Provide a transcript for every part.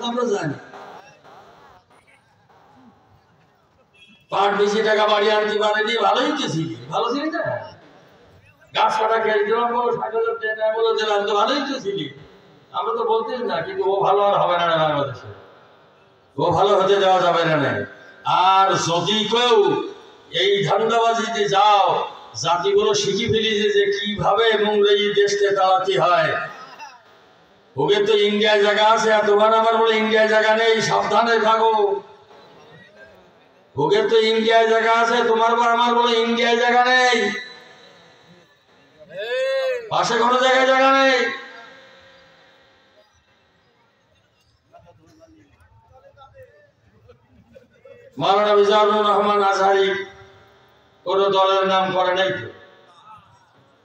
আমরা জানি পাট বেশি টাকা বাড়ি আনতে পারেনি, ভালোই তো ছিল, ভালো ছিল না? গাছ কাটা খেয়ে দিলাম বলো, 60,000 টাকা বলো দিলাম, তো ভালোই তো ছিল। আমরা তো বলতেই না, কিন্তু ও ভালো আর হবে না বাংলাদেশে, ও ভালো হতে দেওয়া যাবে না। আর যদি কেউ এই ধান্দাবাজিতে যাও, জাতিগুলো শিখে ফেলিছে যে কিভাবে ইংরেজি দেশকে তাড়াতে হয়। ওকে তো ইন্ডিয়ায় জায়গা আছে, আর তোমার আমার বলে ইন্ডিয়ায় জায়গা নেই, সাবধানে থাকো। ওকে তো ইন্ডিয়ায় জায়গা আছে, তোমার বা আমার বলে ইন্ডিয়ায় জায়গা নেই, পাশে কোনো জায়গায় জায়গা নেই। মাওলানা মিজানুর রহমান আজহারি কোন দলের নাম করে নাই তো।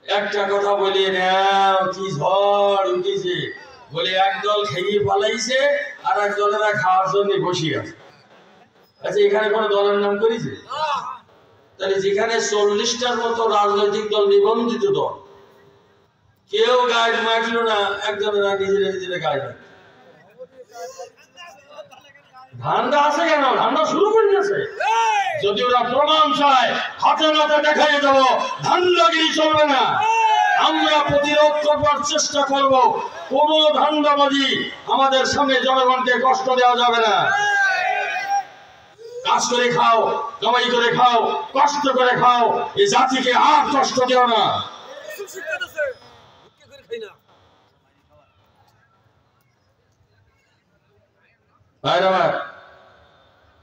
একটা কথা বলি নাও, কি ঝড় উঠেছে, বলে এক দল খেয়ে পালাইছে আর এক দলেরা খাওয়ার জন্য বসে আছে। আচ্ছা, এখানে কোন দলের নাম করেছে? তাহলে যেখানে 40টার মতো রাজনৈতিক দল, নিবন্ধিত দল, কেউ গাইড মারল না, একজনের নিজেরা নিজেরা গাইড। ধান্দা আছে কেন? ধান্দা শুরু করে দিয়েছে। যদি ওরা প্রমাণ চায়, হাতে নাতে দেখাই দেবো, ধান্দাগিরি চলবে না। আমরা প্রতিরোধ করবার চেষ্টা করব। কোন ধান্দাবাজি আমাদের সামনে জনগণকে কষ্ট দেওয়া যাবে না। কাজ করে খাও, কামাই করে খাও, কষ্ট করে খাও, এই জাতিকে আর কষ্ট দিও না।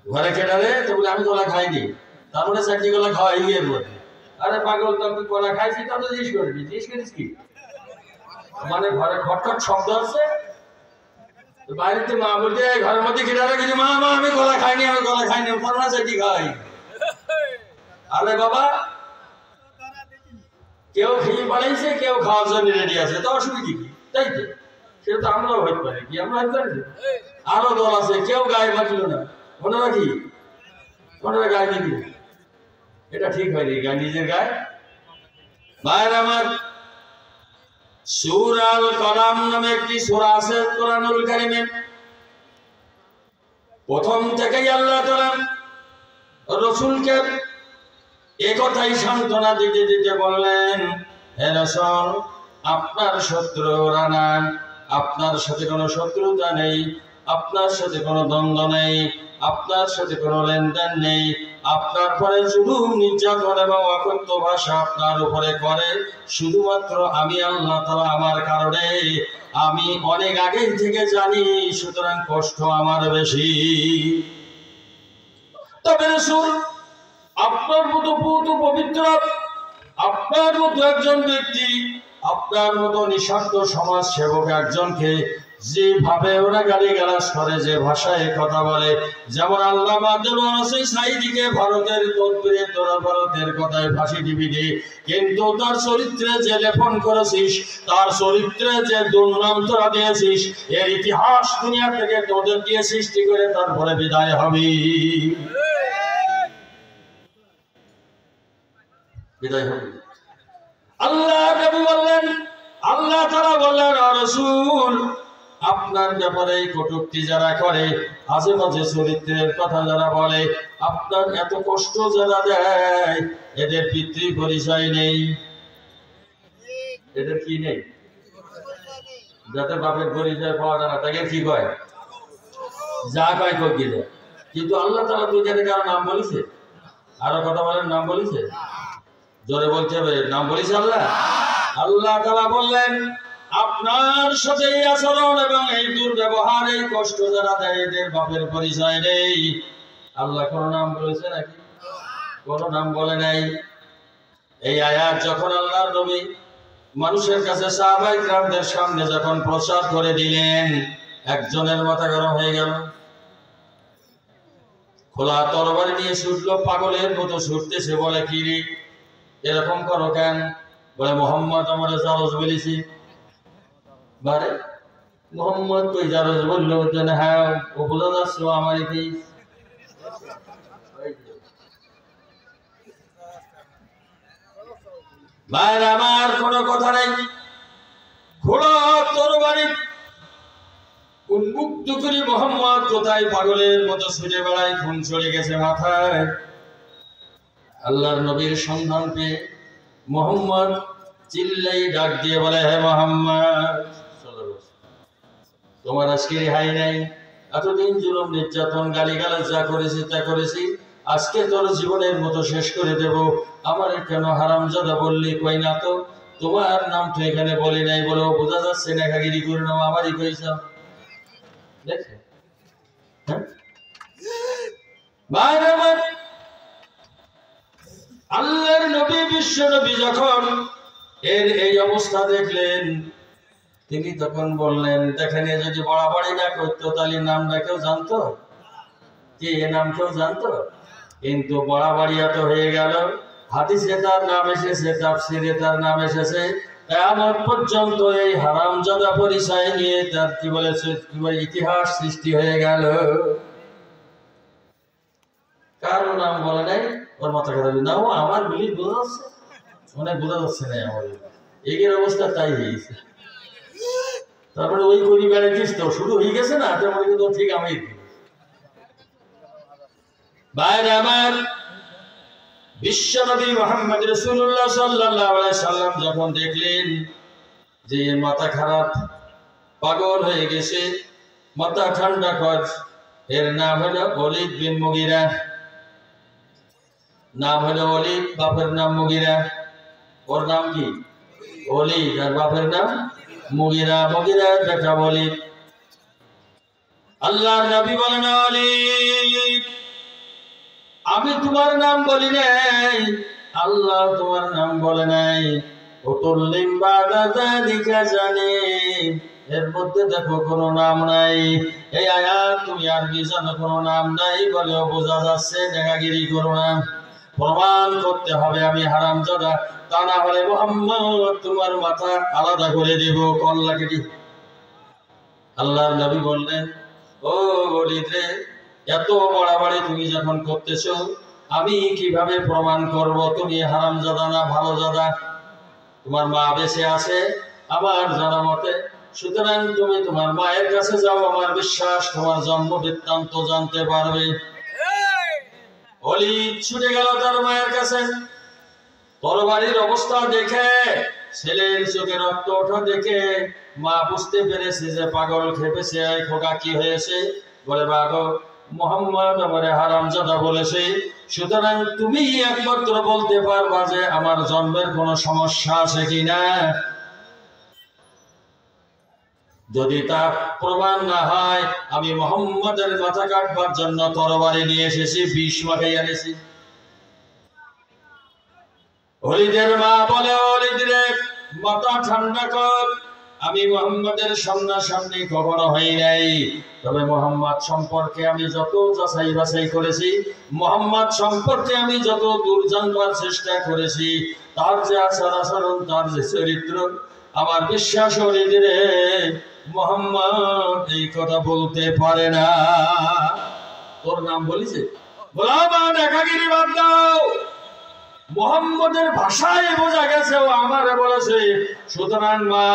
ঘরে কেটারে তো বলে আমি কলা খাইনি, তারপরে 4টি কলা খাওয়াই গিয়ে বলে, আরে পাগল, তো তুই কলা খাইছি, তা তো জিজ্ঞেস করবি। জিজ্ঞেস করিস কি? মানে ঘরে খটখট শব্দ আছে, বাড়িতে মা বলতে ঘরের মধ্যে কেটারে কিছু, মা মা আমি কলা খাইনি, আমি কলা খাইনি, তারপরে 4টি খাই। আরে বাবা, কেউ খেয়ে পালাইছে, কেউ খাওয়ার জন্য রেডি আছে, তো অসুবিধা কি? তাই তো, সেটা তো আমরাও হইতে পারি, কি আমরা হইতে পারি? আরো দল আছে, কেউ গায়ে বাঁচল না, ওনারা কি, ওনারা গায়ে দিবি, এটা ঠিক হয়নি। গায়ে নিজের গায়ে। ভাইয়ের আমার, সূরা আল কালাম নামে একটি সূরা আছে কোরআনুল কারীমে। প্রথম থেকেই আল্লাহ তাআলা রাসূলকে একথাই সান্ত্বনা দিতে দিতে বললেন, হে রাসূল, আপনার শত্রু ওরা না, আপনার সাথে কোনো শত্রুতা নেই, আপনার সাথে কোনো দ্বন্দ্ব নেই, আপনার সাথে কোনো লেনদেন নেই। আপনার পরে জুলুম, নির্যাতন এবং অকথ্য ভাষা আপনার উপরে করে শুধুমাত্র আমি আল্লাহ তাআলা আমার কারণে, আমি অনেক আগে থেকে জানি, সুতরাং কষ্ট আমার বেশি। তবে রাসূল, আপনার মতো পবিত্র, আপনার মতো একজন ব্যক্তি, আপনার মতো নিঃস্বার্থ সমাজ সেবক একজনকে যেভাবে ওরা গালিগালাজ করে, যে ভাষায় কথা বলে, যেমন আল্লামা দেওয়ান হোসেন সাঈদীকে ভারতের তদবিরে তোরা ভারতের কথায় ফাঁসি দিবি দে, কিন্তু তার চরিত্রে যে লেপন করেছিস, তার চরিত্রে যে দুর্নাম তোরা দিয়েছিস, এর ইতিহাস দুনিয়া থেকে তোদের দিয়ে সৃষ্টি করে তারপরে বিদায় হবি, বিদায় হবে। আল্লাহ নবী বললেন, আল্লাহ তাআলা বললেন, ও রাসূল, আপনার ব্যাপারে কটূক্তি যারা করে, আজেবাজে চরিত্রের কথা যারা বলে, আপনার এত কষ্ট যারা দেয়, এদের পিতৃ পরিচয় নেই। এদের কি নেই? যাদের বাপের পরিচয় পাওয়া যায় না, তাকে কি কয়? যা কয় কবি। কিন্তু আল্লাহ তাআলা দুইজনে কারো নাম বলেছে? আরো কথা বলেন, নাম বলেছে? জোরে বলতে হবে, নাম বলেছে আল্লাহ? আল্লাহ তাআলা বললেন, আপনার সাথে এই আচরণ এবং এই দুর্ব্যবহার, এই কষ্ট যারা দেয়, এদের বাপের পরিচয় নেই। আল্লাহ কোন নাম বলেছে নাকি? কোন নাম বলে নাই। এই আয়াত যখন আল্লাহর নবী মানুষের কাছে সাহাবায়ে কিরামদের সামনে যখন প্রচার করে দিলেন, একজনের মাথা গরম হয়ে গেল, খোলা তরবারি নিয়ে ছুটলো, পাগলের মতো ছুটতেছে, বলে কি রে এরকম করো কেন? বলে মোহাম্মদ আমার জারজ বলেছি। বারে মোহাম্মদ কই জারজ বললো? হ্যাঁ, ও বোঝা যাচ্ছ আমার কি। ভাইয়ের আমার কোনো কথা নেই, খোলা তরবারি উন্মুক্ত করে মোহাম্মদ কোথায় পাগলের মতো ছুটে বেড়ায়, খুন চলে গেছে মাথায়। আল্লাহর নবীর সন্ধান পেয়ে মোহাম্মদ চিল্লাই ডাক দিয়ে বলে, হে মোহাম্মদ, তোমার আজকে রেহাই নাই। এতদিন জুলুম নির্যাতন গালিগালাজ যা করেছি তা করেছি, আজকে তোর জীবনের মতো শেষ করে দেব। আমার কেন হারামজাদা বললি? কই না তো, তোমার নাম তো এখানে বলি নাই, বলো বোঝা যাচ্ছে নেখাগিরি করে নাও, আমারই কইছ। দেখে আল্লাহর নবী বিশ্ব নবী যখন এর এই অবস্থা দেখলেন, তিনি তখন বললেন, দেখেন এ যদি বাড়াবাড়ি না করতো তাহলে নামটা কেউ জানতো কি? এ নাম কেউ জানতো? কিন্তু বাড়াবাড়ি এত হয়ে গেল, হাদিসে তার নাম এসেছে, তাফসিরে তার নাম এসেছে, কিয়ামত পর্যন্ত এই হারামজাদা পরিচয় নিয়ে তার কি বলেছে, কি বলে, ইতিহাস সৃষ্টি হয়ে গেল। কারো নাম বলে নাই, ওর মাথা খারাপ না, ও আমার গুলি বোঝা যাচ্ছে, অনেক বোঝা যাচ্ছে না আমার এগের অবস্থা তাই হয়েছে। তারপরে ওই করি বেড়াইছিস তো শুরু হয়ে গেছে না, তেমন কিন্তু ঠিক আমি বাইরে আমার বিশ্বনবী মুহাম্মদ রাসূলুল্লাহ সাল্লাল্লাহু আলাইহি সাল্লাম যখন দেখলেন যে মাথা খারাপ, পাগল হয়ে গেছে, মাথা ঠান্ডা কর, এর নাম হলো ওলীদ বিন মুগীরা। নাম হলো ওলীদ, বাপের নাম মুগীরা। ওর নাম কি? ওলীদ, আর বাপের নাম মুগীরা। মুগীরা দেখা ওলীদ। আল্লাহর নবী বলেন, ওলীদ, আমি তোমার নাম বলি নাই, আল্লাহ তোমার নাম বলে নাই। উতুল্লিম বাদা যালিকা জানি, এর মধ্যে দেখো কোনো নাম নাই। এই আয়াত তুমি আরবি জানো, কোনো নাম নাই বলেও বোঝা যাচ্ছে, নেগাগিরি করো না, প্রমাণ করতে হবে আমি হারামজাদা, তা না হলে মুহাম্মদ তোমার মাথা আলাদা করে দেব, কল্লা কেটে। আল্লাহর নবী বললেন, ও ওলীদ রে, এত বাড়াবাড়ি তুমি যখন করতেছো, আমি কিভাবে প্রমাণ করব তুমি হারামজাদা না ভালোজাদা? তোমার মা বেঁচে আছে আমার জানা মতে, সুতরাং তুমি তোমার মায়ের কাছে যাও, আমার বিশ্বাস তোমার জন্ম বৃত্তান্ত জানতে পারবে। ওলীদ ছুটে গেল তার মায়ের কাছে। তরবারির অবস্থা দেখে, ছেলের চোখে রক্ত ওঠা দেখে মা বুঝতে পেরেছে যে পাগল খেপেছে। খোকা কি হয়েছে? বলে, বাগো, মুহাম্মদ আমারে হারামজাদা বলেছে, সুতরাং তুমি একমাত্র বলতে পারবা যে আমার জন্মের কোনো সমস্যা আছে কিনা। যদি তা প্রমাণ না হয়, আমি মুহাম্মদের মাথা কাটবার জন্য তরবারি নিয়ে এসেছি, বিষ মাখাই এনেছি। ওলীদের মা বলে, ওলীদ রে, মাথা ঠান্ডা কর, আমি মুহাম্মদের সামনাসামনি কখনো হই নাই, তবে মুহাম্মদ সম্পর্কে আমি যত যাচাই বাছাই করেছি, মুহাম্মদ সম্পর্কে আমি যত দূর জানবার চেষ্টা করেছি, তার যে আচার আচরণ, তার যে চরিত্র, আমার বিশ্বাস ওলীদ রে, মুহাম্মদ এই কথা বলতে পারে না। তোর নাম বলিছে? বলা, মা নেখাগিরি বাদ দাও, মুহাম্মদের ভাষায় বোঝা গেছে ও আমারে বলেছে, সুতরাং মা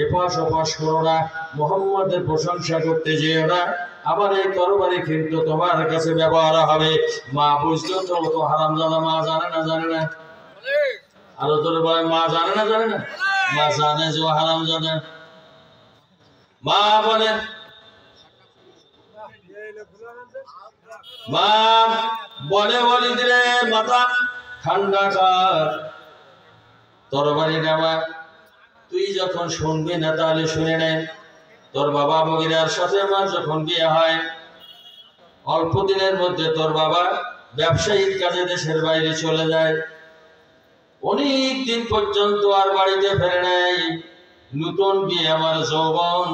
এপাশ ওপাশ করো না, মুহাম্মদের প্রশংসা করতে যেও না, আমার এই তরবারি কিন্তু তোমার কাছে ব্যবহার হবে। মা বুঝলো তো, তো হারামজাদা মা জানে না, জানে না, আরো তোর বলে, মা জানে না, জানে না, মা জানে যে হারামজাদা। মা বলে, মা বলে, ওলীদ রে, মাথা ঠান্ডা কর, তরবারি নেওয়া, তুই যখন শুনবি না তাহলে শুনে নে। তোর বাবা মুগীরার সাথে আমার যখন বিয়ে হয়, অল্প দিনের মধ্যে তোর বাবা ব্যবসায়িক কাজে দেশের বাইরে চলে যায়, অনেক দিন পর্যন্ত আর বাড়িতে ফেরে নাই। নতুন বিয়ে আমার যৌবন,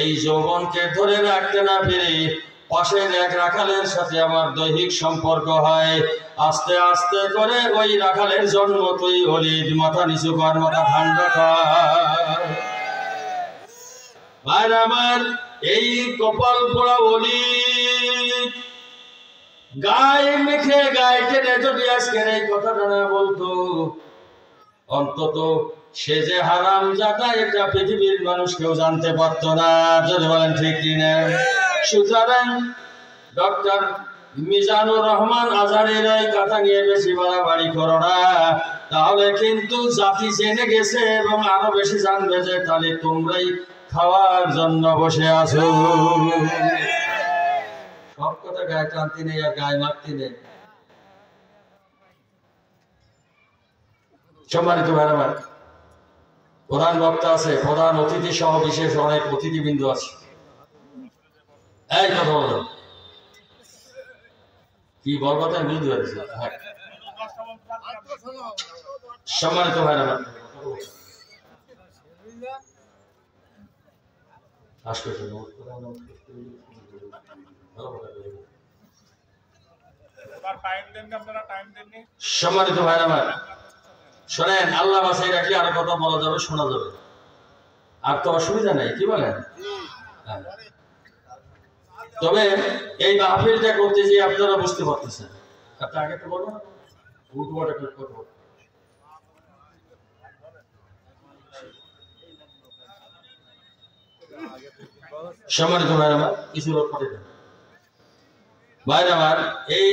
এই যৌবনকে ধরে রাখতে না পেরে পাশের এক রাখালের সাথে আমার দৈহিক সম্পর্ক হয়। আস্তে আস্তে করে ওই রাখালের জন্ম তুই ওলীদ, মাথা নিচু কর, মাথা ঠান্ডা কর। ভাই আমার, এই কপাল পোড়া ওলীদ গায়ে মেখে গায়ে টেনে যদি আজকের এই কথাটা না বলতো, অন্তত সে যে হারাম জাদা এটা পৃথিবীর মানুষ কেউ জানতে পারতো না। যদি বলেন ঠিক কিনা। সুতরাং ডক্টর মিজানুর রহমান আজহারের এই কথা নিয়ে বেশি বাড়াবাড়ি করো না, তাহলে কিন্তু জাতি জেনে গেছে এবং আরো বেশি জানবে যে তাহলে তোমরাই খাওয়ার জন্য বসে আছো। সব কথা গায়ে টানতে নেই আর গায়ে মারতে নেই। সম্মানিত ভাইরা, প্রধান বক্তা আছে, প্রধান অতিথি সহ বিশেষ অনেক অতিথিবৃন্দ আছে। এই কথা বলো, কি বলবো তাই বুঝতে পারছি। সম্মানিত ভাইরা, সম্মানিত ভাইরা, শোনেন, আল্লাহ বাসায় রাখলে আরো কথা বলা যাবে, শোনা যাবে, আর তো অসুবিধা নেই, কি বলেন? তবে এই মাহফিলটা করতে গিয়ে আপনারা বুঝতে পারতেছেন, আপনার আগে তো বলবো না সম্মানিত ভাইরা, কিছু লোক পাঠিয়ে দেন। ভাইরা, এই